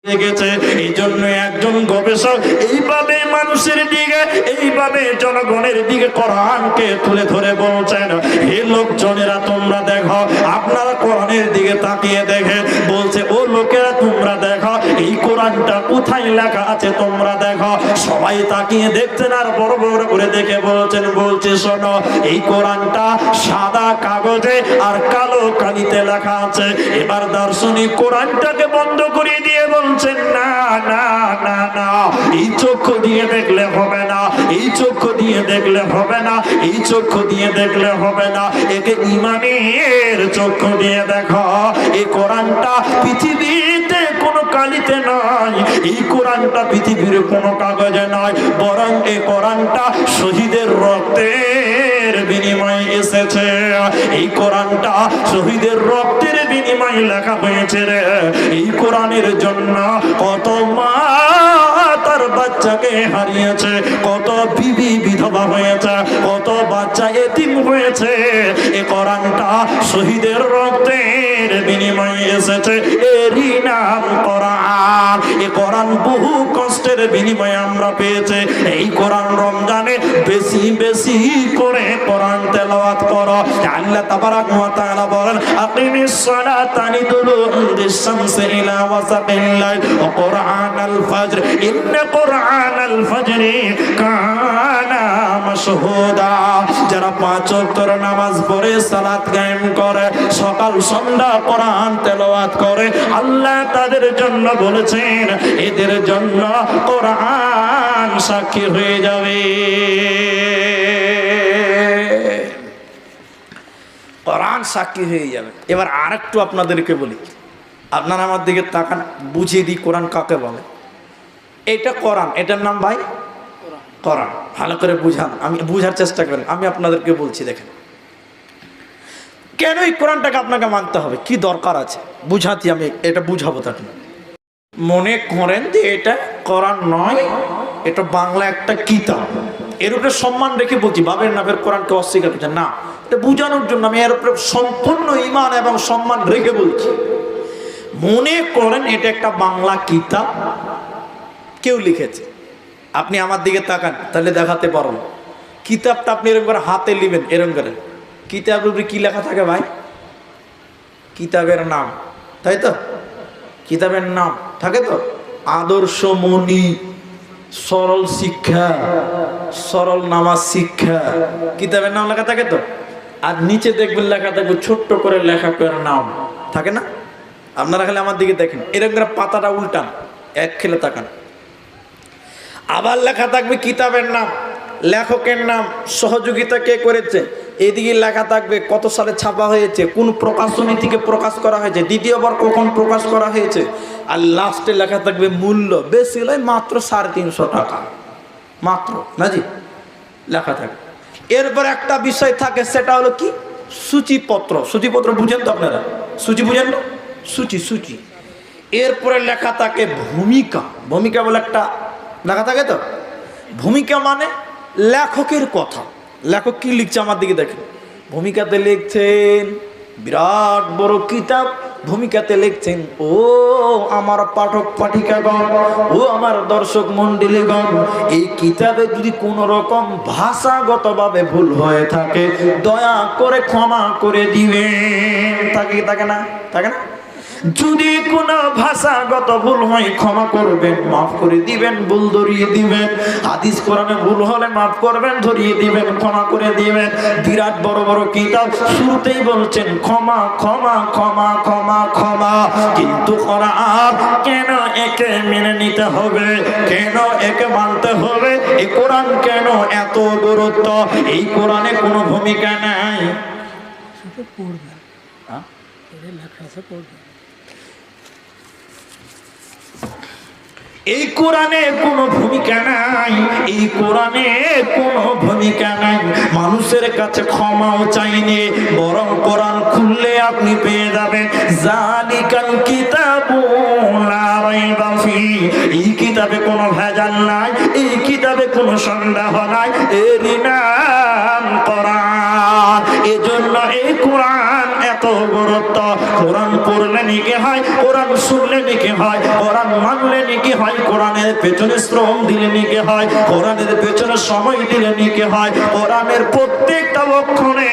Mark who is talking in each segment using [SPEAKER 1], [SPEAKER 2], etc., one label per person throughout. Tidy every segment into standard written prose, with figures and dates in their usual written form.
[SPEAKER 1] গেছে। এই জন্য একজন গবেষক এইভাবে মানুষের দিকে, এইভাবে জনগণের দিকে কোরআনকে তুলে ধরে বলছেন, হে লোকজনেরা তোমরা দেখো, আপনারা কোরআনের দিকে তাকিয়ে দেখে বলছে, ও লোকেরা তোমরা দেখো এই কোরআনটা কোথায় লেখা আছে তোমরা দেখো। সবাই তাকিয়ে দেখছেন আর বড় বড় করে দেখে বলছেন, বলছে শোনো, এই কোরআনটা সাদা কাগজে আর কালো কালিতে লেখা আছে। এবার দার্শনিক কোরআনটাকে বন্ধ করে দিয়ে বলছেন, না না না না, এই চক্ষু দিয়ে দেখলে হবে না, এই চক্ষু দিয়ে দেখলে হবে না, এই চক্ষু দিয়ে দেখলে হবে না, একে ইমানের চক্ষু দিয়ে দেখো। এই কোরআনটা পৃথিবীতে কোনো কালিতে নয়, এই কোরআনটা পৃথিবীর কোনো কাগজে নয়, বরং এই কোরআনটা শহীদের রক্তের বিনিময়ে এসেছে। এই কোরআনটা শহীদের রক্তের বিনিময়ে লেখা হয়েছে রে। এই কোরআনের জন্য কত মা তার বাচ্চাকে হারিয়েছে, কত বিবি বিধবা হয়েছে, কত বাচ্চা এতিম হয়েছে। এই কোরআনটা শহীদের রক্তের বিনিময়ে এসেছে, এরই নাম কোরআন। এই কোরআন বহু কষ্টের বিনিময়ে আমরা পেয়েছে। এই কোরআন রমজানে বেশি বেশি করে কোরআন তেলাওয়াত করো। আল্লাহ তাবারাক ওয়া তাআলা বলেন, আকিমিস সালাতা লিদুলুকিশ শামসি ইলা ওয়াসাকিল লাইল ওয়া কুরআনাল ফাজর ইন্না কুরআনাল ফাজরি কানা মাশহুদা। যারা পাঁচ ওয়াক্তের নামাজ পড়ে, সালাত কায়েম করে, সকাল সন্ধ্যা কোরআন তেলাওয়াত করে, আল্লাহ তাদের জন্য বলেছেন এদের জন্য কোরআন সাক্ষী হয়ে যাবে। কোরআন সাক্ষী হয়ে যাবে। এবার আরেকটু আপনাদেরকে বলি, আপনারা আমার দিকে তাকান, বুঝিয়ে দিই কোরআন কাকে বলে। এটা কোরআন, এটার নাম ভাই কোরআন। ভালো করে বুঝান, আমি বুঝার চেষ্টা করেন, আমি আপনাদেরকে বলছি। দেখেন কেন এই কোরআনটাকে আপনাকে মানতে হবে, কি দরকার আছে বুঝাতে, আমি এটা বুঝাবো। তাকে মনে করেন যে এটা কোরআন নয়, এটা বাংলা একটা কিতাব, এর উপরে সম্মান রেখে বলছি, বাবের নামের কোরআনকে অস্বীকার করছে না, এটা বুঝানোর জন্য আমি এর উপরে সম্পূর্ণ ঈমান এবং সম্মান রেখে বলছি। মনে করেন এটা একটা বাংলা কিতাব, কেউ লিখেছে, আপনি আমার দিকে তাকান, তাহলে দেখাতে পারবো। কিতাবটা আপনি এরকম করে হাতে নেবেন, এরকম করে কিতাবের উপরে কি লেখা থাকে ভাই? কিতাবের নাম, তাই তো? কিতাবের নাম থাকে তো, আদর্শমণি, সরল শিক্ষা, সরল নামাজ শিক্ষা, কিতাবের নাম লেখা থাকে তো। আর নিচে দেখবেন লেখা থাকবে ছোট্ট করে লেখকের নাম, থাকে না? আপনারা খালি আমার দিকে দেখেন, এরকম করে পাতাটা উল্টান, এক খেলে তাকান, আবার লেখা থাকবে কিতাবের নাম, লেখকের নাম, সহযোগিতা কে করেছে, এদিকে লেখা থাকবে কত সালে ছাপা হয়েছে, কোন প্রকাশনী থেকে প্রকাশ করা হয়েছে, দ্বিতীয়বার কখন প্রকাশ করা হয়েছে, আর লাস্টে লেখা থাকবে মূল্য, বেশি হলে মাত্র 350 টাকা, মাত্র নাজি লেখা থাকে। এরপর একটা বিষয় থাকে, সেটা হলো কি? সূচিপত্র। সূচিপত্র বুঝেন তো আপনারা? সূচি বুঝেন না? সূচি, সূচি। এরপরে লেখা থাকে ভূমিকা। ভূমিকা বলে একটা লেখা থাকে তো। ভূমিকা মানে লেখকের কথা, লেখক কি লিখছে আমার দিকে দেখেন। ভূমিকাতে লিখছেন বিরাট বড় কিতাব, ভূমিকাতে লিখছেন, ও আমার পাঠক পাঠিকাগণ, ও আমার দর্শক মণ্ডলীগণ, এই কিতাবে যদি কোনো রকম ভাষাগতভাবে ভুল হয়ে থাকে দয়া করে ক্ষমা করে দিবেন। থাকে না? থাকে না? যদি কোনো ভাষাগত ভুল হয় ক্ষমা করবেন, মাফ করে দিবেন, ভুল ধরিয়ে দিবেন। হাদিস কোরআনে ভুল হলে মাফ করবেন, ধরিয়ে দিবেন, ক্ষমা করে দিবেন। বিরাট বড় বড় কিতাব, শুরুতেই বলছেন ক্ষমা ক্ষমা ক্ষমা ক্ষমা ক্ষমা। কিন্তু কোরআন কেন একে মেনে নিতে হবে, কেন একে মানতে হবে? এই কোরআন কেন এত গুরুত্ব? এই কোরআনে কোনো ভূমিকা নাই। এই কোরআনে কোনো ভূমিকা নাই, এই কোরআনে কোনো ভূমিকা নাই। মানুষের কাছে ক্ষমাও চাইনি, বরং কোরআন খুললে আপনি পেয়ে যাবেন জালিকাল কিতাবু লা রাইবা ফিহি। এই কিতাবে কোনো ভেজাল নাই, এই কিতাবে কোনো সন্দেহ নাই, এরই নাম কোরআন। এজন্য এই কোরআন এত গুরুত্ব। কোরআন পড়লে নেকি হয়, কোরআন শুনলে নেকি হয়, কোরআন মানলে নেকি হয়, কোরআনের পেছনে শ্রম দিলে নেকি হয়, কোরআনের পেছনে সময় দিলে নেকি হয়, কোরআনের প্রত্যেকটা অক্ষরে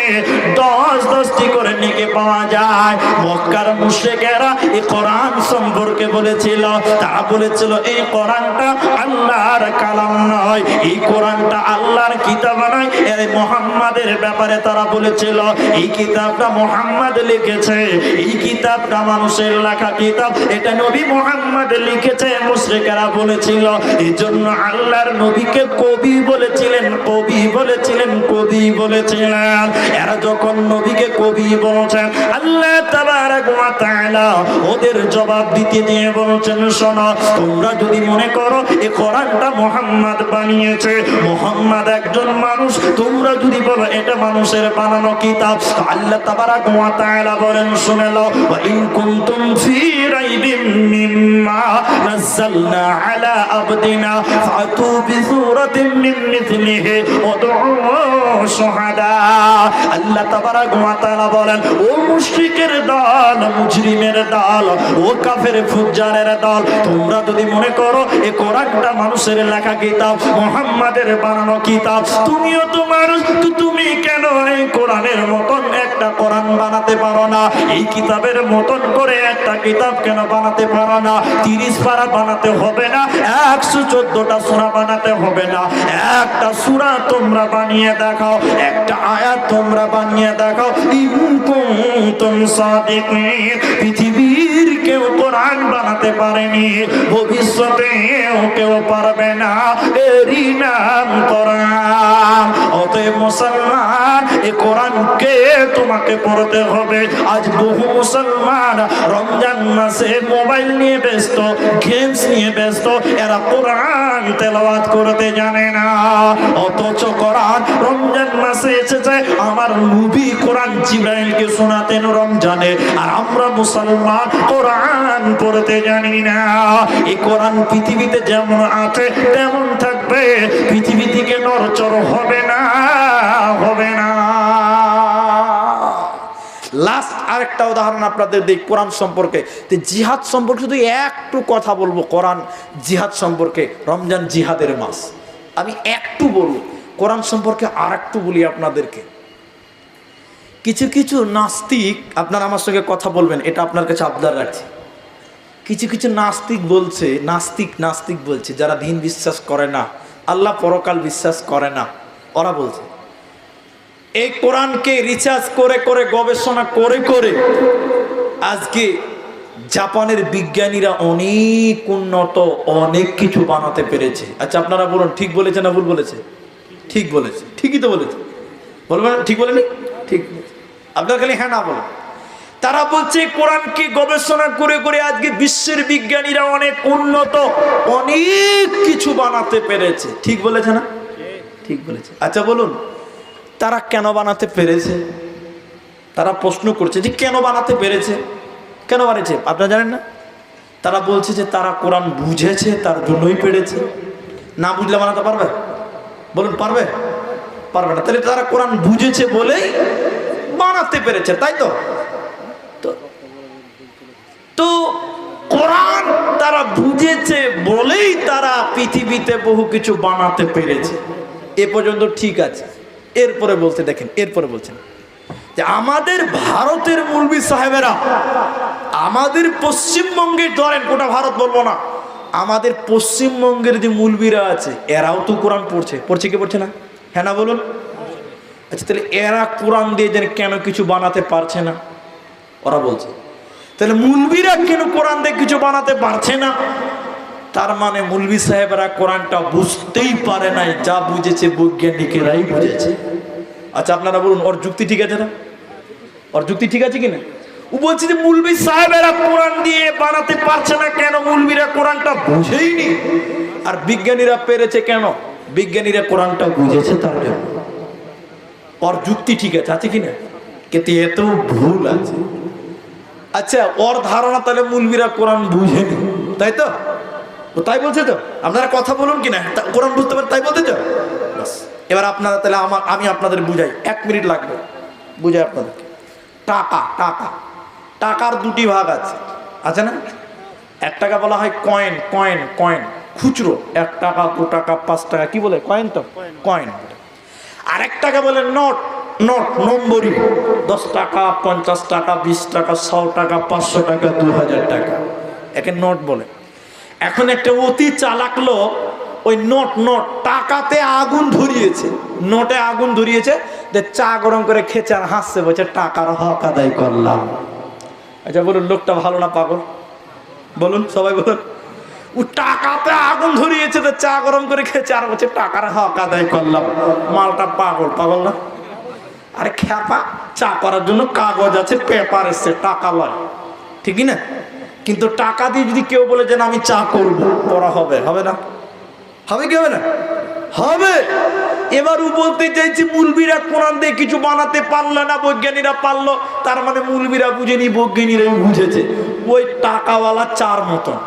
[SPEAKER 1] 10-10টি করে নেকি পাওয়া যায়। মক্কার মুশরিকেরা এই কোরআন সম্পর্কে বলেছিল, তারা বলেছিল এই কোরআনটা আল্লাহর কালাম নয়, এই কোরআনটা আল্লাহর কিতাব নয়। এই মুহাম্মাদের ব্যাপারে তারা বলেছিল এই কিতাবটা মুহাম্মদ লিখেছে, এই কিতাবটা মানুষের লেখা কিতাব, এটা নবী মুহাম্মদ লিখেছে। মুশরিকেরা বলেছিল, এই জন্য আল্লাহর নবীকে কবি বলেছিলেন, কবি বলেছিলেন, কবি বলেছিলেন। এরা যখন নবীকে কবি বলছেন, আল্লাহ তাবারক ওয়া তাআলা ওদের জবাব দিতে দিয়ে বলছেন, শোনো, তোমরা যদি মনে করো এই কোরআনটা মুহাম্মদ বানিয়েছে, মুহাম্মদ একজন মানুষ, তোমরা যদি বলো এটা মানুষের বানানো কিতাব, আল্লাহ তাবারক ওয়া তাআলা বলেন, শুনে নাও, ওয়া ইন কুনতুম ফি রাইবিম মিম্মা নাযালনা আলা আবদিনা ফাতু বিসূরাতিন মিন মিথলিহি ওয়াদউ শুহাদা। আল্লাহ তাবারক ওয়া তাআলা বলেন, ও মুশরিকের দল, মুজরিমের দল, ও কাফের ফুজ্জারের দল, তোমরা যদি মনে করো এই কোরআনটা মানুষের লেখা কিতাব, মুহাম্মাদের বানানো কিতাব, তুমিও তো মানুষ, তো তুমি কেন এই কোরআনের মতন একটা কোরআন বানাতে পারো না? এই কিতাবের মতন করে একটা কিতাব কেন বানাতে পারো না? 30 পারা বানাতে হবে না, 114টা সূরা বানাতে হবে না, একটা সূরা তোমরা বানিয়ে দেখাও, একটা আয়াত তোমরা বানিয়ে দেখাও। ইন কুনতুম সাদিকিন। পৃথিবীর কেউ কোরআন বানাতে পারেনি, ভবিষ্যতেও কেউ পারবে না, এরই নাম কোরআন। অতএব মুসলমান, এই কোরআনকে তোমাকে পড়তে হবে। আজ বহু মুসলমান রমজান মাসে মোবাইল নিয়ে ব্যস্ত, গেমস নিয়ে ব্যস্ত, এরা কোরআন তেলাওয়াত করতে জানে না। অথচ কোরআন রমজান মাসে এসেছে, আমার নবী কোরআন জিবরাইলকে শোনাতেন রমজানে, আর আমরা মুসলমান কোরআন পড়তে জানি না। এই কোরআন পৃথিবীতে যেমন আছে তেমন থাকবে, পৃথিবী থেকে নড়চড় হবে না, হবে না। লাস্ট আরেকটা উদাহরণ আপনাদের দিই কোরআন সম্পর্কে, জিহাদ সম্পর্কে শুধু একটু কথা বলবো। কোরআন জিহাদ সম্পর্কে, রমজান জিহাদের মাস, আমি একটু বলবো কোরআন সম্পর্কে। আর একটু বলি আপনাদেরকে, কিছু কিছু নাস্তিক, আপনারা আমার সঙ্গে কথা বলবেন, এটা আপনার কাছে আবদার রাখছি। কিছু কিছু নাস্তিক বলছে, নাস্তিক বলছে, যারা দিন বিশ্বাস করে না, আল্লাহ পরকাল বিশ্বাস করে না, ওরা বলছে এই কোরআনকে রিসার্চ করে করে, গবেষণা করে করে আজকে জাপানের বিজ্ঞানীরা অনেক উন্নত, অনেক কিছু বানাতে পেরেছে। আচ্ছা আপনারা বলুন, ঠিক বলেছে না ভুল বলেছে? ঠিক বলেছে, ঠিকই তো বলেছে, বলবেন ঠিক বলেনি? ঠিক। আপনার খালি হ্যাঁ না বলেন। তারা বলছে কোরআনকে গবেষণা করে করে আজকে বিশ্বের বিজ্ঞানীরা অনেক উন্নত, অনেক কিছু বানাতে পেরেছে। ঠিক বলেছে না? ঠিক বলেছে। আচ্ছা বলুন, তারা কেন বানাতে পেরেছে? তারা প্রশ্ন করছে যে কেন বানাতে পেরেছে, কেন বানিয়েছে? আপনারা জানেন না? তারা বলছে যে তারা কোরআন বুঝেছে, তার জন্যই পেরেছে। না বুঝলে বানাতে পারবে? বলুন পারবে? পারবে না। তাহলে তারা কোরআন বুঝেছে বলেই বানাতে পেরেছে, তাই তো? তো কোরআন তারা বুঝেছে বলেই তারা পৃথিবীতে বহু কিছু বানাতে পেরেছে। এ পর্যন্ত ঠিক আছে। এরপরে বলতে দেখেন, এরপরে বলছেন যে আমাদের ভারতের মৌলবী সাহেবেরা, আমাদের পশ্চিমবঙ্গের, ধরেন গোটা ভারত বলবো না, আমাদের পশ্চিমবঙ্গের যে মৌলবীরা আছে এরাও তো কোরআন পড়ছে। পড়ছে কি পড়ছে না? হ্যাঁ না বলুন? আচ্ছা তাহলে এরা কোরআন দিয়ে যেন কেন কিছু বানাতে পারছে না? ওরা বলছে তাহলে মৌলবীরা কেন কোরআন দিয়ে কিছু বানাতে পারছে না? তার মানে মৌলবী সাহেবরা কোরআনটা বুঝতেই পারে নাই, যা বুঝেছে বৈজ্ঞানিকেরাই বুঝেছে। আচ্ছা আপনারা বলুন, ওর যুক্তি ঠিক আছে না? ওর যুক্তি ঠিক আছে কিনা? ও বলছে যে মৌলবী সাহেবেরা কোরআন দিয়ে বানাতে পারছে না কেন? মৌলবীরা কোরআনটা বুঝেইনি। আর বিজ্ঞানীরা পেরেছে কেন? বিজ্ঞানীরা কোরআনটা বুঝেছে তার জন্য। ওর যুক্তি ঠিক আছে, আছে কিনা? কিন্তু এত ভুল আছে। আচ্ছা ওর ধারণা তাহলে মৌলবীরা কোরআন বুঝেনি, তাই তো? তাই বলছে তো? আপনারা কথা বলুন কিনা, কোরআন বুঝতে পারেন তাই বলতে তো? এবার আপনারা তাহলে আমি আপনাদের বুঝাই, 1 মিনিট লাগবে বুঝাই আপনাদেরকে। টাকা, টাকার দুটি ভাগ আছে, আছে না? 1 টাকা বলা হয় কয়েন, কয়েন কয়েন খুচরো, 1 টাকা 2 টাকা 5 টাকা কি বলে কয়েন, তো কয়েন। আর 1 টাকা বলে নোট, নোট নম্বরই, 10 টাকা 50 টাকা 20 টাকা 100 টাকা 500 টাকা 2000 টাকা, একে নোট বলে। এখন একটা অতি চালাক লোক ওই নোট নোট টাকাতে আগুন ধরিয়েছে, নোটে আগুন ধরিয়েছে, যে চা গরম করে খেছে আর হাসছে, বলছে টাকার হক আদায় করলাম। আচ্ছা বলুন লোকটা ভালো না পাগল? বলুন সবাই বলুন। ও টাকাতে আগুন ধরিয়েছে, তো চা গরম করে খেছে আর বলছে টাকার হক আদায় করলাম। মালটা পাগল, পাগল না? আরে খ্যাপা, চা করার জন্য কাগজ আছে, পেপার এসছে, টাকা লয়, ঠিকই না? কিন্তু টাকা দিয়ে যদি কেউ বলে যে আমি চা করবো, করা হবে? হবে না? হবে কি হবে না? হবে। এবার ও বলতে চাইছি মুলবিরা কোরআন দিয়ে কিছু বানাতে পারলো না, বৈজ্ঞানিকরা পারলো, তার মানে মুলবিরা বুঝেনি, বৈজ্ঞানিকরা বুঝেছে। ওই টাকাওয়ালা চার মতন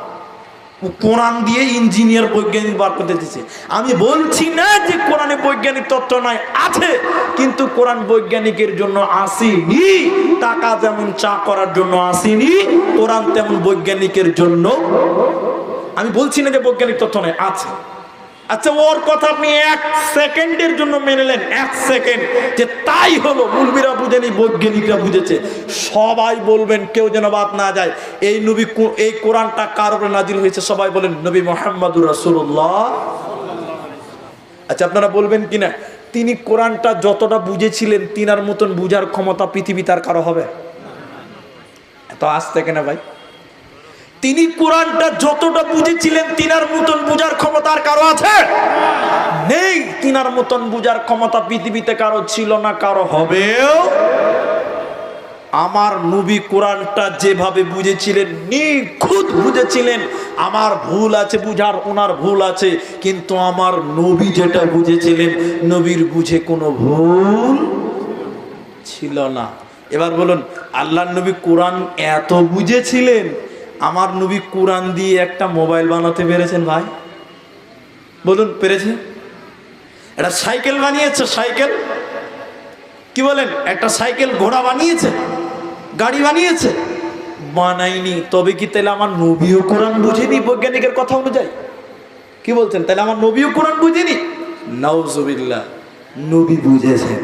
[SPEAKER 1] কোরআন দিয়ে ইঞ্জিনিয়ার বৈজ্ঞানিক বার করতে দিচ্ছে। আমি বলছি না যে কোরআনে বৈজ্ঞানিক তত্ত্ব নয়, আছে, কিন্তু কোরআন বৈজ্ঞানিকের জন্য আসেনি। টাকা যেমন চা করার জন্য আসেনি, কোরআন তেমন বৈজ্ঞানিকের জন্য। আমি বলছি না যে বৈজ্ঞানিক তত্ত্ব নয়, আছে। আচ্ছা ওর কথা আপনি 1 সেকেন্ডের জন্য মেনে নেন, 1 সেকেন্ড, যে তাই হলো, মুলবিরা বুঝেনি, বৈজ্ঞানিকরা বুঝেছে। সবাই বলবেন, কেউ যেন বাদ না যায়, এই নবী, এই কোরআনটা কার উপরে নাজিল হয়েছে? সবাই বলেন নবী মুহাম্মদুর রাসূলুল্লাহ। আচ্ছা আপনারা বলবেন কিনা তিনি কোরআনটা যতটা বুঝেছিলেন তিনার মতন বুঝার ক্ষমতা পৃথিবী তার কারো হবে? এত আসতে কেনা ভাই? তিনি কোরআনটা যতটা বুঝেছিলেন তিনার মতন বুঝার ক্ষমতা আর কারো আছে? নেই। তিনার মতন বুঝার ক্ষমতা পৃথিবীতে কারো ছিল না, কারো হবেও। আমার নবী কোরআনটা যেভাবে বুঝেছিলেন, নিখুঁত বুঝেছিলেন। আমার ভুল আছে বুঝার, ওনার ভুল আছে, কিন্তু আমার নবী যেটা বুঝেছিলেন, নবীর বুঝে কোনো ভুল ছিল না। এবার বলুন, আল্লাহর নবী কোরআন এত বুঝেছিলেন, আমার নবী কোরআন দিয়ে একটা মোবাইল বানাতে পেরেছেন ভাই? বলুন পেরেছে? একটা সাইকেল বানিয়েছে, সাইকেল, কি বলেন, একটা সাইকেল ঘোড়া বানিয়েছে, গাড়ি বানিয়েছে? বানাইনি। তবে কি তাহলে আমার নবীও কোরআন বুঝেনি বৈজ্ঞানিকের কথা অনুযায়ী? কি বলছেন, তাহলে আমার নবীও কোরআন বুঝেনি? নাউজুবিল্লাহ, নবী বুঝেছেন।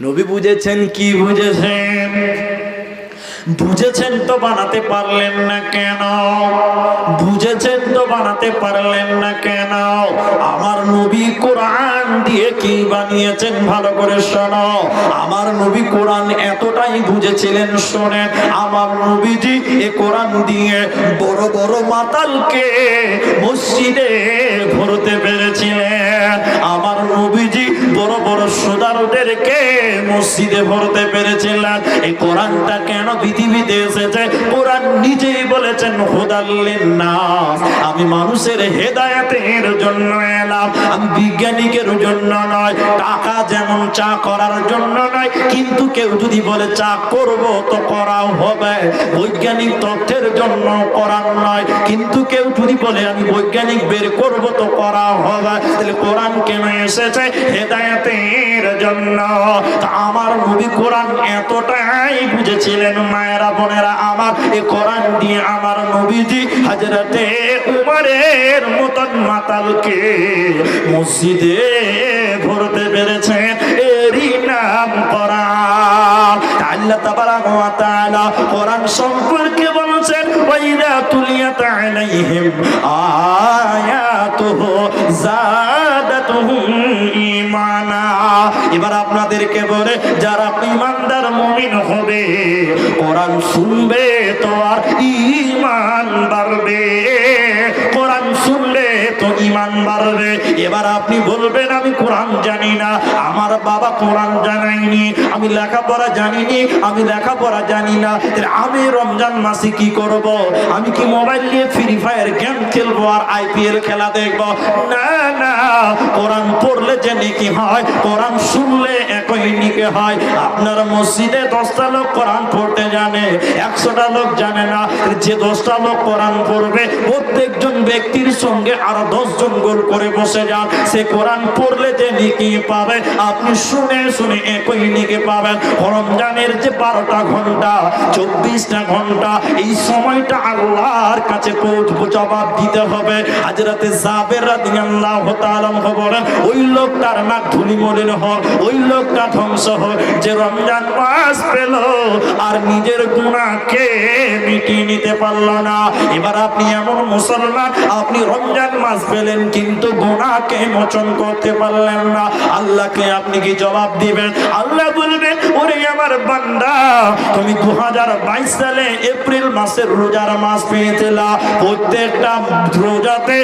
[SPEAKER 1] নবী বুঝেছেন। কি বুঝেছেন? বুঝেছেন তো বানাতে পারলেন না কেন? বুঝেছেন তো বানাতে পারলেন না কেন? আমার নবী কোরআন দিয়ে কি বানিয়েছেন ভালো করে শোনো। আমার নবী কোরআন এতটাই বুঝেছিলেন, শোনেন, আমার নবীজি এ কোরআন দিয়ে বড় বড় মাতালকে মসজিদে ভরতে পেরেছিলেন। আমার নবীজি বড় বড় সুদারুদেরকে মসজিদে ভরতে পেরেছিলেন। এই কোরআনটা কেন পৃথিবীতে এসেছে? কোরআন নিজেই বলেছেন হুদাল লিন্নাস, আমি মানুষের হেদায়েতের জন্য এলাম, আমি বিজ্ঞানিকের জন্য নয়। টাকা যেমন চা করার জন্য নয়, কিন্তু কেউ যদি বলে চা করব তো করাও হবে, বৈজ্ঞানিক তথ্যের জন্য করার নয়। কিন্তু কেউ যদি বলে আমি বৈজ্ঞানিক বের করব তো করাও হবে। তাহলে কোরআন কেন এসেছে? হেদায়েতের জন্য। আমার নবী কোরআন এতটাই বুঝেছিলেন, মায়েরা বোনেরা আমার, এই কোরআন দিয়ে আমার নবীজি হযরতে উমরের মতন মাতালকে মসজিদে ভরতে পেরেছেন। এরই নাম কোরআন। আল্লাহ তাবারাকা ওয়া তাআলা কোরআন সম্পর্কে বলেছেন, ওয়াইদা তুলিয়াত আলাইহিম আয়াতুহু যাদাতুহুম ঈমানা। এবার আপনাদেরকে বলে, যারা ঈমানদার মুমিন হবে, কোরআন শুনবে তো আর ঈমান বাড়বে। কোরআন শুনলে তো ঈমান বাড়বে। এবার আপনি বলবেন আমি কোরআন জানি না, আমার বাবা কোরআন জানায়নি, আমি লেখাপড়া জানিনি, আমি লেখাপড়া জানি না, আমি রমজান মাসে কি করব? আমি কি মোবাইল নিয়ে ফ্রি ফায়ার গেম খেলবো আর IPL খেলা দেখবো? না না, কোরআন পড়লে যে নেকি হয়, কোরআন শুনলে একই নেকি হয়। আপনার মসজিদে 10টা লোক কোরআন পড়তে জানে, 100টা লোক জানে না, যে 10টা লোক কোরআন পড়বে প্রত্যেকজন ব্যক্তির সঙ্গে আরো 10 জন গোল করে বসে যান, সে কোরআন পড়লে যে নেকি পাবে আপনি শুনে শুনে একই নেকি পাবেন। রমজানের যে 12টা ঘন্টা 24টা ঘন্টা এই সময়টা আল্লাহর কাছে জবাব দিতে হবে। হযরতে জাবের রাদিয়াল্লাহু তাআলা বলেন ওই লোকটার নাক ধুলি মলিন হোক, ওই লোকটা ধ্বংস হোক যে রমজান মাস পেল আর নিজের গুনাহকে মিটিয়ে নিতে পারল না। এবার আপনি এমন মুসলমান, আপনি রমজান মাস পেলেন কিন্তু গুনাহকে মোচন করতে পারলেন না, আল্লাহকে আপনি কি জবাব দিবেন? আল্লাহ বলবেন ওরে আমার বান্দা, তুমি 2022 সালে এপ্রিল মাসের রোজার মাস পেয়েছিলা, প্রত্যেকটা রোজাতে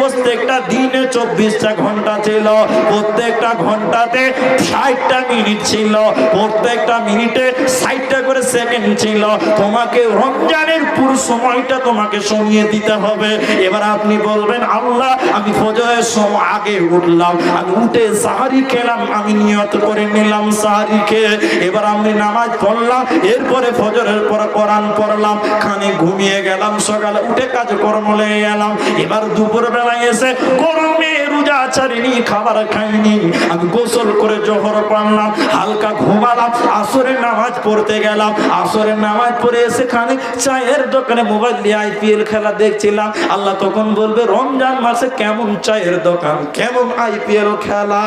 [SPEAKER 1] প্রত্যেকটা দিনে 24টা ঘন্টা ছিল, প্রত্যেকটা ঘন্টাতে 60টা মিনিট ছিল, প্রত্যেকটা মিনিটে 60টা করে সেকেন্ড ছিল। তোমাকে রমজানের পুরো সময়টা তোমাকে সময় দিতে হবে। এবার আপনি বলবেন আল্লাহ আমি ফজরের সময় আগে উঠলাম, আমি উঠে সাহারি খেলাম, আমি নিয়ত করে নিলাম সাহারি খেয়ে, এবার আমি নামাজ পড়লাম, এরপরে ফজরের পর কোরআন পড়লাম, খানে ঘুমিয়ে গেলাম, সকালে উঠে কাজকর্ম লেগে গেলাম, এবার দুপুর বেলায় এসে গরমে রোজা ছাড়িনি, খাবার খাইনি, আমি গোসল করে জোহর পড়লাম, হালকা ঘুমালাম, আসরের নামাজ পড়তে গেলাম, আসরের নামাজ পড়ে এসে খানে চায়ের দোকানে মোবাইল দিয়ে IPL খেলা দেখছিলাম। আল্লাহ তখন বলবে রমজান মাসে কেমন চায়ের দোকান, কেমন IPL খেলা,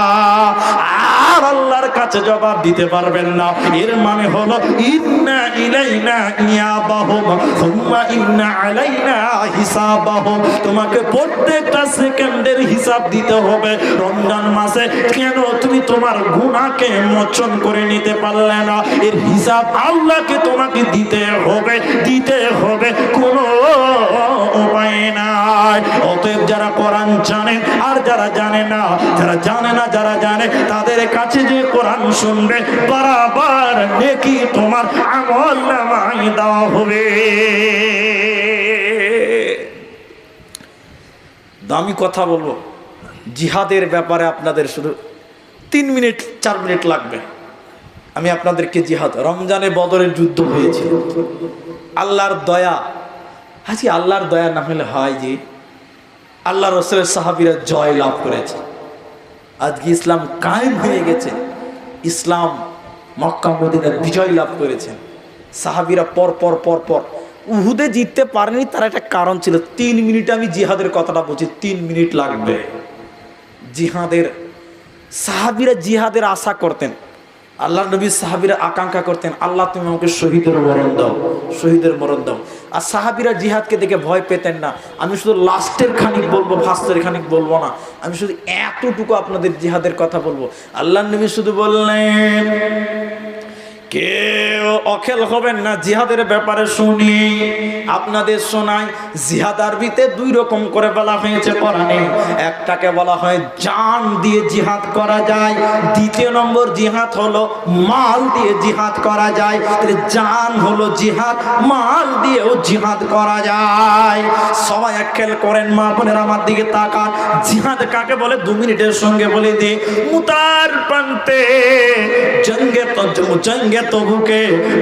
[SPEAKER 1] আর আল্লাহর কাছে জবাব দিতে পারবেন না। এর মানে হলো ইন্না ইলাইনা ইয়াবাহুম সুম্মা ইন্না আলাইনা হিসাবাহুম, তোমাকে প্রত্যেকটা সেকেন্ডের হিসাব দিতে হবে। রমজান মাসে কেন তুমি তোমার গুনাহকে মোচন করে নিতে পারলে না, এর হিসাব আল্লাহকে তোমাকে দিতে হবে, দিতে হবে, কোনো উপায় নাই। অতএব যারা কোরআন জানে আর যারা জানে না, যারা জানে না যারা জানে তাদের কাছে যে কোরআন শুনবে বরাবর নেকি তোমার আমলনামায় দেওয়া হবে। দামি কথা বলবো, জিহাদের ব্যাপারে আপনাদের শুধু 3 মিনিট 4 মিনিট লাগবে। আমি আপনাদেরকে জিহাদ, রমজানে বদরের যুদ্ধ হয়েছিল, আল্লাহর দয়া, হাজি আল্লাহর দয়া না হলে হয় যে আল্লাহ রাসূলের সাহাবীরা জয় লাভ করেছে, আজকে ইসলাম কায়েম হয়ে গেছে, ইসলাম মক্কা মদিনার বিজয় লাভ করেছেন। সাহাবীরা পর পর পর পর উহুদে জিততে পারেনি, তার একটা কারণ ছিল। 3 মিনিটে আমি জিহাদের কথাটা বলছি, 3 মিনিট লাগবে। জিহাদের সাহাবীরা জিহাদের আশা করতেন, আল্লাহ নবী সাহাবীরা আকাঙ্ক্ষা করতেন আল্লাহ তুমি আমাকে শহীদের মরণ দাও, শহীদের মরণ দাও। আর সাহাবীরা জিহাদকে দেখে ভয় পেতেন না। আমি শুধু লাস্টের খানিক বলবো, ফার্স্টের খানিক বলবো না, আমি শুধু এতটুকু আপনাদের জিহাদের কথা বলবো। আল্লাহ নবী শুধু বললেন কেউ অখেল হবেন না জিহাদের ব্যাপারে। শুনি আপনাদের শোনাই, জিহাদ আরবিতে 2 রকম করে বলা হয়েছে কোরআনে। একটাকে বলা হয় জান দিয়ে জিহাদ করা যায়, দ্বিতীয় নম্বর জিহাদ হলো মাল দিয়ে জিহাদ করা যায়। জান হলো জিহাদ, মাল দিয়েও জিহাদ করা যায়। সবাই খেয়াল করেন, মা বোনের আমার দিকে তাকান, জিহাদ কাকে বলে 2 মিনিটের সঙ্গে বলে দিই। মুতার প্রান্তে জঙ্গে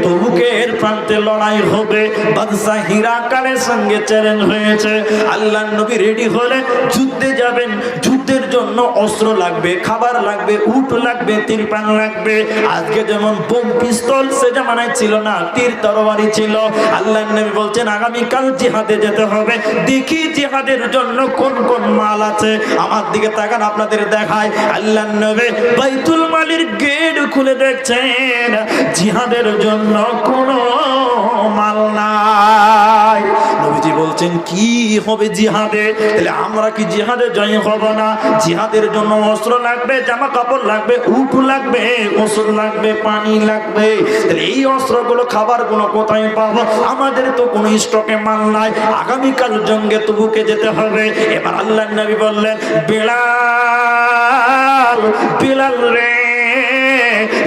[SPEAKER 1] তবুকের প্রান্তে লড়াই হবে, বাদশাহ হিরাকালের সঙ্গে চ্যালেঞ্জ হয়েছে। আল্লাহর নবী রেডি হলে যুদ্ধে যাবেন, যুদ্ধের জন্য অস্ত্র লাগবে, খাবার লাগবে, উট লাগবে, তিরপান লাগবে। আজকে যেমন বোম পিস্তল সে জামানায় ছিল না, তীর তরবারি ছিল। আল্লাহর নবী বলছেন আগামীকাল জিহাদে যেতে হবে, দেখি জিহাদের জন্য কোন কোন মাল আছে। আমার দিকে তাকান, আপনাদের দেখায়। আল্লাহর নবী বাইতুল মালের গেট খুলে দেখছেন জিহাদের জন্য কোনো মাল নাই। নবীজি বলছেন কি হবে জিহাদে? তাহলে আমরা কি জিহাদে জয় হব না? জিহাদের জন্য অস্ত্র লাগবে, জামা কাপড় লাগবে, উট লাগবে, ওষুধ লাগবে, পানি লাগবে। তাহলে এই অস্ত্রগুলো খাবারগুলো কোথায় পাবো? আমাদের তো কোনো স্টকে মাল নাই, আগামীকাল জঙ্গে তবুকে যেতে হবে। এবার আল্লাহর নবী বললেন বিলাল রে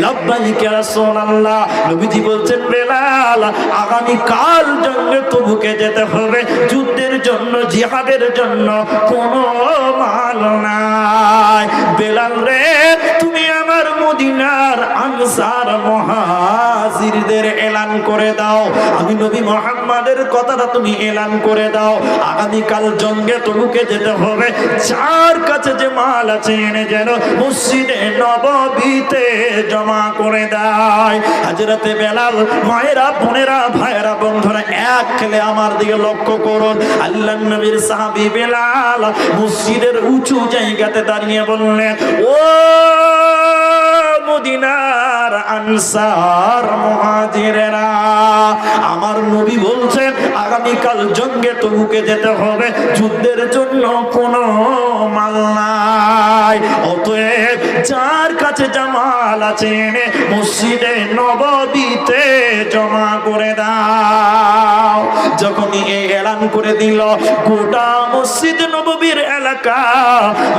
[SPEAKER 1] লাব্বাইক ইয়া রাসূলুল্লাহ। নবীজি বলছেন বেলাল আগামী কাল জঙ্গে তবুকে যেতে হবে, যুদ্ধের জন্য জিহাদের জন্য কোনো মাল নাই। বেলাল রে তুমি আমার মদিনার আনসার মুহাজিরদের এলান করে দাও, আমি নবী মুহাম্মাদের কথাটা তুমি এলান করে দাও, আগামী কাল জঙ্গে তবুকে যেতে হবে, যার কাছে যে মাল আছে এনে যেন মসজিদে নববীতে জমা করে দেয়। হযরতে বেলাল মায়েরা বোনেরা ভাইয়েরা বন্ধুরা এক খেলে আমার দিকে লক্ষ্য করুন, আল্লাহর নবীর সাহাবী বেলাল মসজিদের উঁচু জায়গাতে দাঁড়িয়ে বললেন, ও মদিনার আনসার মুহাজিরেরা, আমার নবী বলছেন আগামীকাল জঙ্গে তবুকে যেতে হবে, যুদ্ধের জন্য কোনো মাল নাই, অতএব যার কাছে জামাল আছে এনে মসজিদে নববীতে জমা করে দাও। যখনই এই এলান করে দিল, গোটা মসজিদ নববীর এলাকা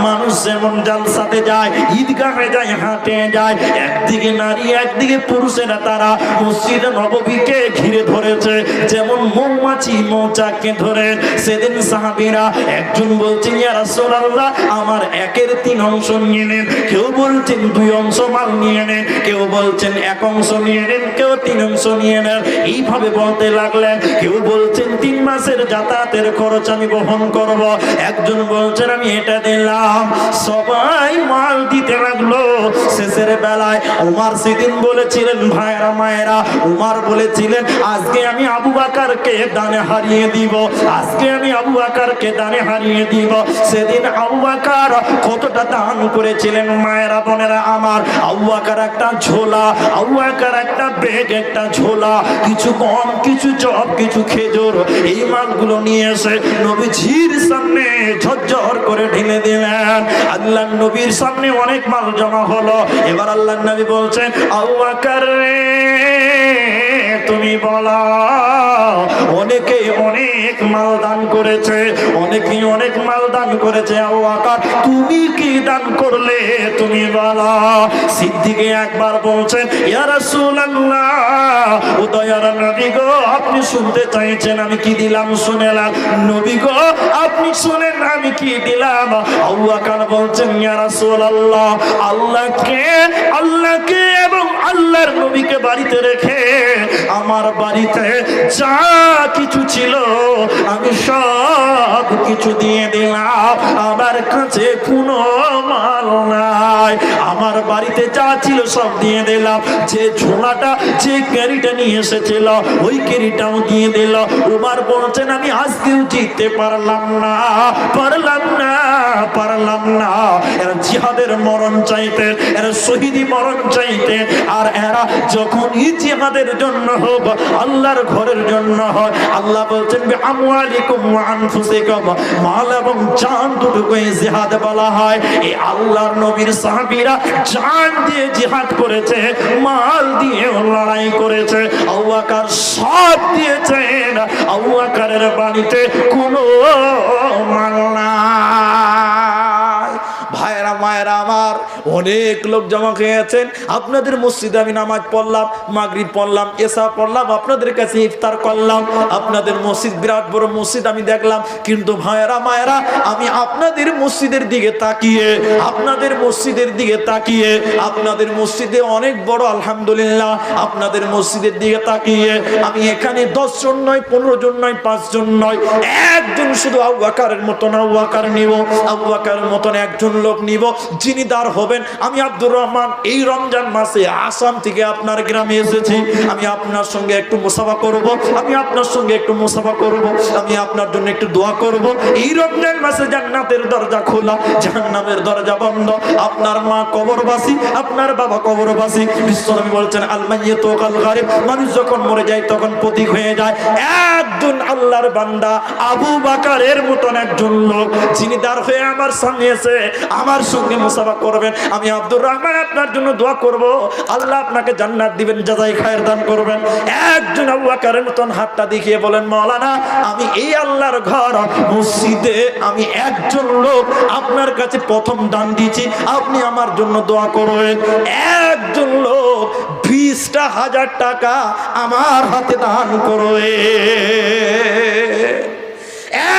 [SPEAKER 1] মানুষ যেমন জালসাতে যায়, ঈদগাহে যায়, হাটে যায়, একদিকে নারী একদিকে পুরুষেরা তারা মসজিদ নববীকে ঘিরে ধরেছে যেমন মৌমাছি মৌচাককে ধরে। সেদিন সাহাবীরা একজন বলছেন ইয়া রাসূলুল্লাহ আমার 1/3 অংশ নিয়ে নেন, কেউ বলছেন 2 অংশ মাল নিয়ে নেন, কেউ বলছেন 1 অংশ নিয়ে নেন, কেউ 3 অংশ নিয়ে নেন, এইভাবে বলতে লাগলেন। কেউ বলছেন 3 মাসের যাতায়াতের খরচ আমি বহন করব, একজন বলছেন আমি এটা দিলাম, সবাই মাল দিতে লাগলো। শেষের বেলায় উমর সেদিন বলেছিলেন ভাইরা মায়েরা, উমর বলেছিলেন আজকে আমি আবু বকরকে দানে হারিয়ে দিব, আজকে আমি আবু বকরকে দানে হারিয়ে দিব। সেদিন আবু বকর কতটা দান করেছিলেন মায়েরা বোনেরা আমার, আবু বকর একটা ঝোলা, আবু বকর একটা ব্যাগ, একটা ঝোলা, কিছু গম, কিছু জব, কিছু খেজুর, এই মালগুলো নিয়ে এসে নবীজির সামনে ঝরঝর করে ঢেলে দিলেন। আল্লাহর নবীর সামনে অনেক মাল জমা হলো। এবার আল্লাহর নবী বলছেন আবু বকর রে তুমি বলো, অনেকে অনেক মাল দান করেছে, অনেকে অনেক মাল দান করেছে, আবু বকর তুমি কি দান করলে তুমি বলো। সিদ্দিকে একবার বলছেন ইয়া রাসূলুল্লাহ, ও দয়ার নবী গো আপনি শুনতে চাইছেন আমি কি দিলাম শুনেলাম, নবী গো আপনি শুনেন আমি কি দিলাম। আবু বকর বলছেন ইয়া রাসূলুল্লাহ আল্লাহকে এবং আল্লাহর নবীকে বাড়িতে রেখে আমার বাড়িতে যা কিছু ছিল আমি সব কিছু দিয়ে দিলাম, আমার কাছে কোনো মাল নাই, আমার বাড়িতে যা ছিল সব দিয়ে দিলাম, যে ঝোলাটা যে ক্যারিটা নিয়ে এসেছিল ওই ক্যারিটাও দিয়ে দিল। উমর বলছেন আমি আজকেও জিততে পারলাম না, এরা জিহাদের মরণ চাইতেন, এরা শহীদি মরণ চাইতেন, আর এরা যখন জিহাদের জন্য হোক আল্লাহর ঘরের জন্য হয়, আল্লাহ বলছেন বিআমওয়ালিকুম ওয়া আনফুসিকুম, মাল এবং জান দুটোকে জিহাদ বলা হয়। এই আল্লাহর নবীর সাহাবীরা জান দিয়ে জিহাদ করেছে, মাল দিয়ে লড়াই করেছে। আবু বকর সব দিয়েছেন, আবু বকরের বাড়িতে কোনো মাল নাই। ভাইরা মায়েরা আমার, অনেক লোক জমা খেয়েছেন, আপনাদের মসজিদে আমি নামাজ পড়লাম, মাগরিব পড়লাম, এশা পড়লাম, আপনাদের কাছে ইফতার করলাম, আপনাদের মসজিদ বিরাট বড় মসজিদ আমি দেখলাম, কিন্তু ভাইরা মায়েরা আমি আপনাদের মসজিদের দিকে তাকিয়ে, আপনাদের মসজিদের দিকে তাকিয়ে, আপনাদের মসজিদে অনেক বড় আলহামদুলিল্লাহ, আপনাদের মসজিদের দিকে তাকিয়ে আমি এখানে 10 জন নয়, 15 জন নয়, 5 জন নয়, একজন শুধু আবু বকরের মতন আবু বকর নিব, আবু বকরের মতন একজন লোক নিব যিনি দার হবেন। আমি আব্দুর রহমান এই রমজান মাসে আসাম থেকে আপনার গ্রামে এসেছি, আমি আপনার সঙ্গে একটু মুসাফা করব, আমি আপনার সঙ্গে একটু মুসাফা করব, আমি আপনার জন্য একটু দোয়া করব। এই রমজান মাসে জান্নাতের দরজা খোলা, জাহান্নামের দরজা বন্ধ। আপনার মা কবরবাসী, আপনার বাবা কবরবাসী। বিশ্বনবী বলেছেন আল মাইয়িতু কাল গারিব, মানুষ যখন মরে যায় তখন প্রতীক হয়ে যায়। একজন আল্লাহর বান্দা আবু বকরের মতন একজন লোক যিনি দার হয়ে আমার সামনে এসে আমার সঙ্গে মুসাফা করবেন, আমি আব্দুর রহমান আপনার জন্য দোয়া করব, আল্লাহ আপনাকে জান্নাত দিবেন, জাযায়ে খায়ের দান করবেন। একজন আবু বকরের মতন হাতটা দেখিয়ে বলেন মাওলানা আমি এই আল্লাহর ঘর মসজিদে আমি একজন লোক আপনার কাছে প্রথম দান দিয়েছি, আপনি আমার জন্য দোয়া করবেন। একজন লোক লোক 20,000 টাকা আমার হাতে দান করবে।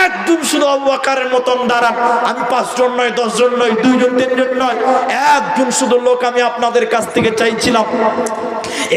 [SPEAKER 1] একদম শুধু আবু বকরের মতন দাঁড়ান। আমি 5 জন নয়, 10 জন নয়, 2 জন 3 জন নয়, একজন শুধু লোক আমি আপনাদের কাছ থেকে চাইছিলাম।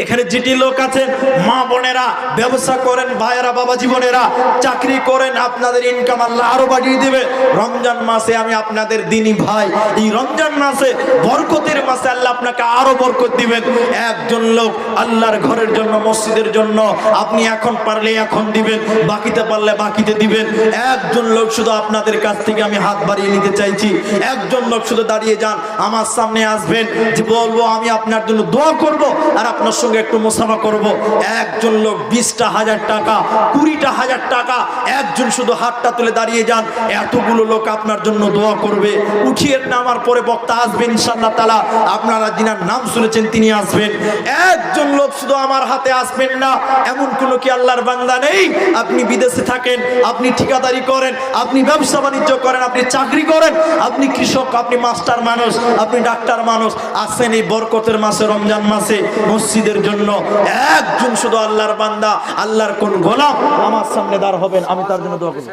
[SPEAKER 1] এখানে যেটি লোক আছেন, মা বোনেরা, ব্যবসা করেন, ভাইয়েরা, বাবা জীবনেরা, চাকরি করেন, আপনাদের ইনকাম আল্লাহ আরো বাড়িয়ে দেবে। রমজান মাসে আমি আপনাদের দিনী ভাই, এই রমজান মাসে বরকতের মাসে আল্লাহ আপনাকে আরো বরকত দিবেন। একজন লোক আল্লাহর ঘরের জন্য, মসজিদের জন্য আপনি এখন পারলে এখন দিবেন, বাকিতে পারলে বাকিতে দিবেন। একজন লোক শুধু আপনাদের কাছ থেকে আমি হাত বাড়িয়ে নিতে চাইছি। একজন লোক শুধু দাঁড়িয়ে যান, আমার সামনে আসবেন, যে বলবো আমি আপনার জন্য দোয়া করব আর আপনার সঙ্গে একটু মুসাফা করব। একজন লোক 20,000 টাকা, 20,000 টাকা, একজন শুধু হাতটা তুলে দাঁড়িয়ে যান। এতগুলো লোক আপনার জন্য দোয়া করবে। উঠিয়ে নামার পরে বক্তা আসবেন ইনশাআল্লাহ তাআলা, আপনারা যিনার নাম শুনেছেন তিনি আসবেন। একজন লোক শুধু আমার হাতে আসবেন না, এমন কোন কি আল্লাহর বান্দা নেই? আপনি বিদেশে থাকেন, আপনি ঠিকাদারি করেন, আপনি ব্যবসা বাণিজ্য করেন, আপনি চাকরি করেন, আপনি কৃষক, আপনি মাস্টার মানুষ, আপনি ডাক্তার মানুষ, আসেন এই বরকতের মাসে, রমজান মাসে মসজিদের জন্য। একজন শুধু আল্লাহর বান্দা, আল্লাহর কোন গোলাম আমার সামনে দাঁড় হবেন, আমি তার জন্য দোয়া করব।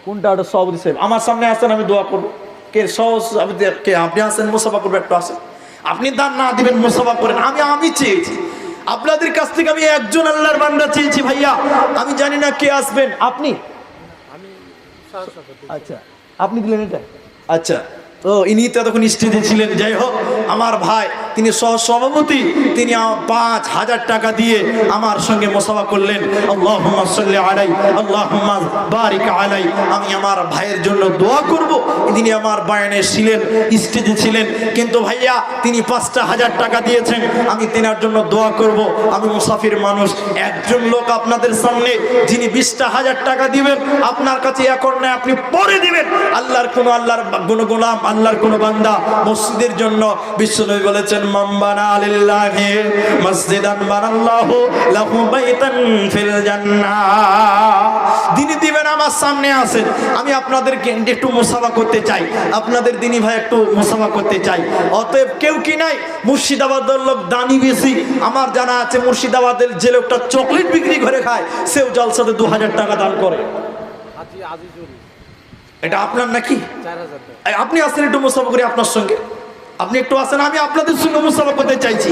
[SPEAKER 1] কোনটা? ওটা সভাপতি সাহেব আমার সামনে আসেন, আমি দোয়া করব। কে সভাপতি? কে? আপনি আসেন, মুসাফা করবেন, একটু আসেন। আপনি দান না দিবেন, মুসাফা করেন। আমি চেয়েছি আপনাদের কাছ থেকে, আমি একজন আল্লাহর বান্দা চেয়েছি। ভাইয়া আমি জানি না কে আসবেন। আপনি? আচ্ছা, আপনি দিলেন এটা? আচ্ছা, তো ইনি তো তখন স্টেজে ছিলেন। যাই হোক, আমার ভাই তিনি সহসভাপতি, তিনি 5,000 টাকা দিয়ে আমার সঙ্গে মুসাফা করলেন। আল্লাহুম্মা সাল্লি আলাইহি, আল্লাহুম্মা বারিক আলাইহি। আমি আমার ভাইয়ের জন্য দোয়া করব। তিনি আমার বায়ানে ছিলেন, স্টেজে ছিলেন, কিন্তু ভাইয়া তিনি 5,000 টাকা দিয়েছেন। আমি তিনার জন্য দোয়া করব। আমি মুসাফির মানুষ। একজন লোক আপনাদের সামনে যিনি 20,000 টাকা দিবেন, আপনার কাছে এখন না, আপনি পরে দিবেন। আল্লাহর গোলাম, আল্লাহর কোন বান্দা মসজিদের জন্য, বিশ্বনবী বলেছেন, মান বানা লিল্লাহি মসজিদান বানাল্লাহু লাহু বাইতান ফিল জান্নাহ। দিনী দিবেন, আমার সামনে আসেন, আমি আপনাদেরকে একটু মুসাফা করতে চাই, আপনাদের দিনী ভাই একটু মুসাফা করতে চাই। অতএব কেউ কি নাই, মুর্শিদাবাদের লোক দানি বেশি। আমার জানা আছে মুর্শিদাবাদের যে লোকটা চকলেট বিক্রি করে খায়, সেও জলসাতে 2,000 টাকা দান করে। এটা আপনার নাকি? আপনি আসেন, একটু মুসাফা করি আপনার সঙ্গে। আপনি একটু আসেন, আমি আপনাদের সঙ্গে মুসাফা করতে চাইছি।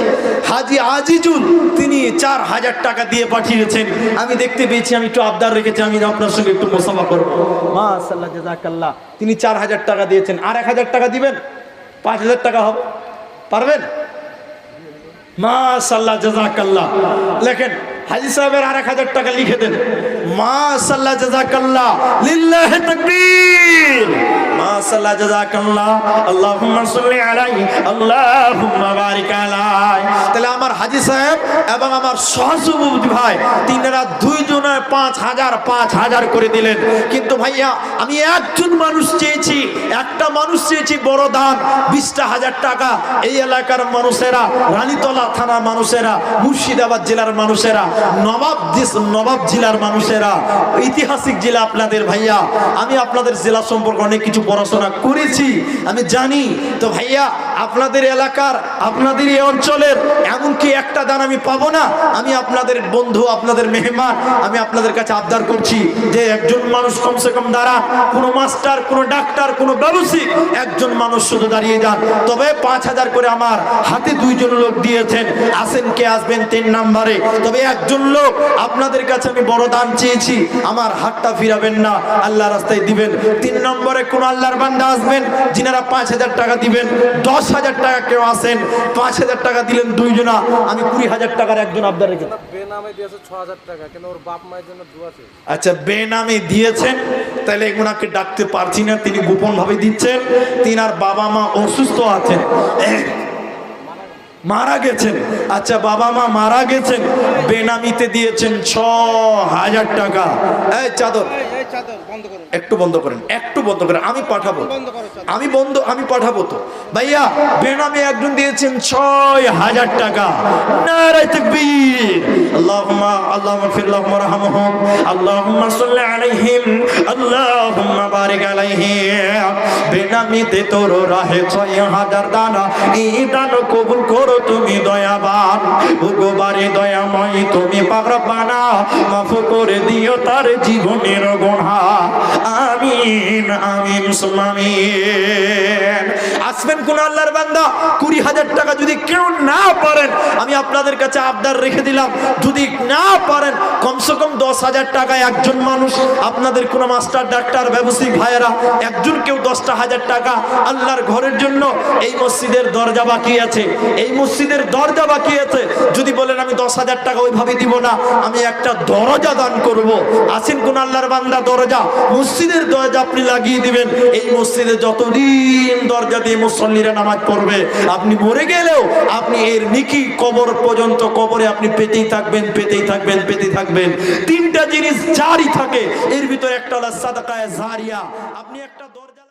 [SPEAKER 1] হাজি আজিজুল তিনি 4,000 টাকা দিয়ে পাঠিয়েছেন। আমি দেখতে পেয়েছি, আমি একটু আবদার রেখেছি, আমি আপনার সঙ্গে একটু মুসাফা করবো। মাশাআল্লাহ, জাযাকাল্লাহ। তিনি 4,000 টাকা দিয়েছেন। আর 1,000 টাকা দিবেন, 5,000 টাকা হবে, পারবেন? মাশাআল্লাহ, জাযাকাল্লাহ। লেখেন হাজি সাহেবের আর 1,000 টাকা লিখে দেন। মাশাআল্লাহ, জাযাকাল্লাহ, লিল্লাহি তাকবীর। মাশাআল্লাহ, জাযাকাল্লাহ, আল্লাহুম্মা সাল্লি আলাইহি, আল্লাহুম্মা বারিক আলাইহি। তাহলে আমার হাজি সাহেব এবং আমার সহসভাপতি ভাই তিনারা দুইজনে 5,000 করে দিলেন। কিন্তু ভাইয়া আমি একজন মানুষ চেয়েছি, একটা মানুষ চেয়েছি বড় দান, 20,000 টাকা। এই এলাকার মানুষেরা, রানীতলা থানার মানুষেরা, মুর্শিদাবাদ জেলার মানুষেরা, নবাব জেলার মানুষেরা, ঐতিহাসিক জেলা আপনাদের। ভাইয়া আমি আপনাদের জেলা সম্পর্কে অনেক কিছু পড়াশোনা করেছি, আমি জানি। তো ভাইয়া আপনাদের এলাকার, আপনাদের এই অঞ্চলের এমনকি একটা দান আমি পাবো না। আমি আপনাদের বন্ধু, আপনাদের মেহমান, আমি আপনাদের কাছে আবদার করছি যে একজন মানুষ কমসে কম দাঁড়ান। কোনো মাস্টার, কোনো ডাক্তার, কোনো ব্যবসায়ী, একজন মানুষ শুধু দাঁড়িয়ে যান। তবে 5,000 করে আমার হাতে 2 জন লোক দিয়েছেন। আসেন, কে আসবেন 3 নম্বরে? তবে একজন লোক আপনাদের কাছে আমি বড় দান চেয়েছি, আমার হাতটা ফিরাবেন না, আল্লাহ রাস্তায় দিবেন। 3 নম্বরে কোন আল্লাহর বান্দা আসবেন যিনারা 5,000 টাকা দিবেন। 10,000 টাকা কেউ আসেন, 5,000 টাকা দিলেন 2 জনা, আমি 20,000 টাকার একজন আবদার রেখে।
[SPEAKER 2] বেনামে দিয়েছে 6,000 টাকা, কেন ওর বাপ মায়ের জন্য দোয়া আছে।
[SPEAKER 1] আচ্ছা, বেনামে দিয়েছেন, তাহলে এগুনাকে ডাকতে পারছি না, তিনি গোপন ভাবে দিচ্ছেন। তিনার বাবা মা অসুস্থ আছেন, মারা গেছেন। আচ্ছা, বাবা মা মারা গেছেন, বেনামিতে দিয়েছেন 6,000 টাকা। এই চাদর একটু বন্ধ করেন, একটু বন্ধ করেন, আমি পাঠাবো। আমি পাঠাবো তো ভাইয়া। বেনামে একজন দিয়েছেন ৬,০০০ টাকা। নারায়ে তাকবীর। আল্লাহুম্মা ফির লাহুম ওয়ারহামহুম, আল্লাহুম্মা সাল্লি আলাইহিম, আল্লাহুম্মা বারিক আলাইহিম। বেনামিতে তোর রাহে ৬,০০০ দানা, এই দান কবুল করো তুমি দয়াবান। ওগো বারে দয়াময় তুমি পাক রব্বানা, মাফ করে দিও তার জীবনের গুনাহ। আমিন আমিন সুম্মা আমিন। আসবেন কোন আল্লাহর বান্দা, ২০,০০০ টাকা যদি কেউ না পারেন, আমি আপনাদের কাছে আবদার রেখে দিলাম, যদি না পারেন কমসে কম ১০,০০০ টাকা একজন মানুষ, আপনাদের কোন মাস্টার ডাক্তার ব্যবসায়িক ভাইয়েরা একজন কেউ ১০,০০০ টাকা আল্লাহর ঘরের জন্য। এই মসজিদের দরজা বাকি আছে, এই মসজিদের দরজা বাকি আছে। যদি বলেন আমি ১০,০০০ টাকা ওইভাবে দিব না, আমি একটা দরজা দান করব, আসেন কোন আল্লাহর বান্দা দরজা, মসজিদের দরজা আপনি লাগিয়ে দিবেন। এই মসজিদে যতদিন দরজা দিয়ে মুসল্লিরা নামাজ পড়বে, আপনি মরে গেলেও আপনি এর নিকি কবর পর্যন্ত, কবরে আপনি পেতেই থাকবেন, পেতেই থাকবেন, পেতেই থাকবেন। তিনটা জিনিস জারি থাকে, এর ভিতরে একটা হলো সাদাকায়ে জারিয়া। আপনি একটা দরজা